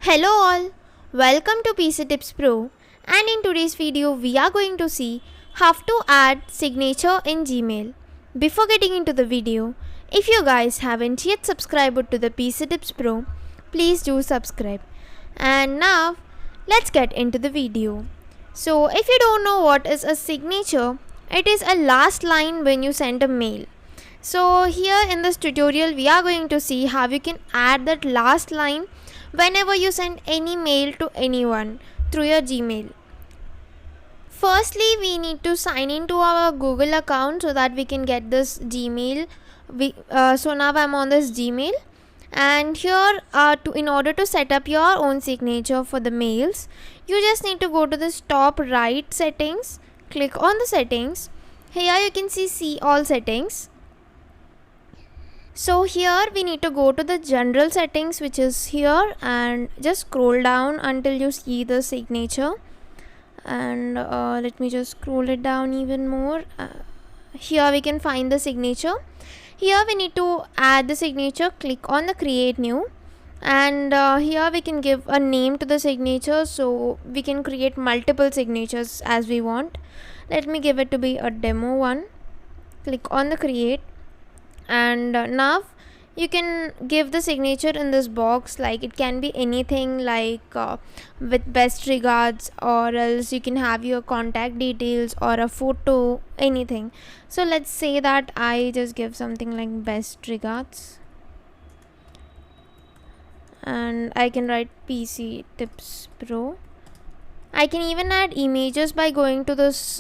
Hello all, welcome to PC Tips Pro, and in today's video we are going to see how to add signature in Gmail. Before getting into the video, if you guys haven't yet subscribed to the PC Tips Pro, please do subscribe. And now let's get into the video. So if you don't know what is a signature, it is a last line when you send a mail. So here in this tutorial we are going to see how you can add that last line whenever you send any mail to anyone through your Gmail. Firstly, we need to sign into our Google account so that we can get this Gmail. So now I'm on this Gmail, and here in order to set up your own signature for the mails, you just need to go to this top right settings, click on the settings. Here you can see all settings. So here we need to go to the general settings, which is here, and just scroll down until you see the signature. And let me just scroll it down even more. Here we can find the signature. Here we need to add the signature. Click on the create new, and here we can give a name to the signature, so we can create multiple signatures as we want. Let me give it to be a demo one. Click on the create, and now you can give the signature in this box, like it can be anything, like with best regards, or else you can have your contact details or a photo, anything. So let's say that I just give something like best regards, and I can write PC Tips Pro. I can even add images by going to this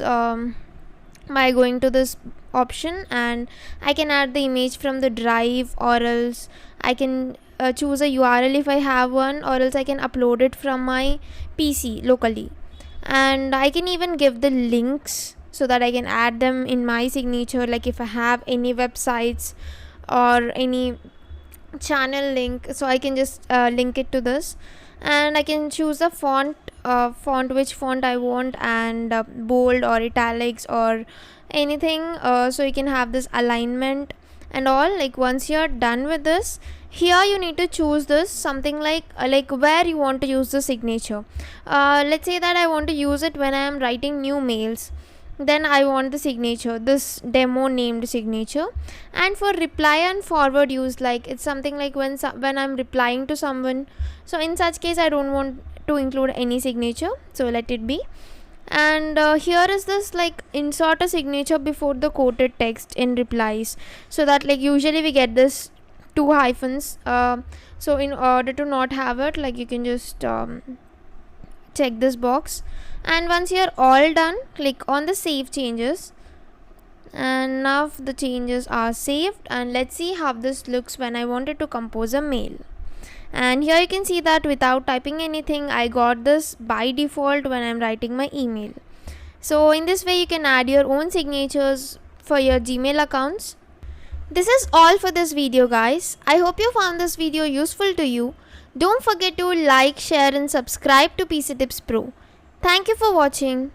option, and I can add the image from the drive, or else I can choose a URL if I have one, or else I can upload it from my PC locally. And I can even give the links so that I can add them in my signature, like if I have any websites or any channel link, so I can just link it to this. And I can choose the font, which font I want, and bold or italics or anything, so you can have this alignment and all. Like once you're done with this, here you need to choose this something like where you want to use the signature. Let's say that I want to use it when I am writing new mails, then I want the signature, this demo named signature. And for reply and forward use, like it's something like when I'm replying to someone, so in such case I don't want to include any signature, so let it be. And here is this, like insert a signature before the quoted text in replies, so that like usually we get this 2 hyphens, so in order to not have it, like you can just check this box. And once you're all done, click on the save changes, and now the changes are saved. And let's see how this looks when I wanted to compose a mail. And here you can see that without typing anything, I got this by default when I'm writing my email. So in this way you can add your own signatures for your Gmail accounts. This is all for this video, guys. I hope you found this video useful to you. Don't forget to like, share and subscribe to PC Tips Pro. Thank you for watching.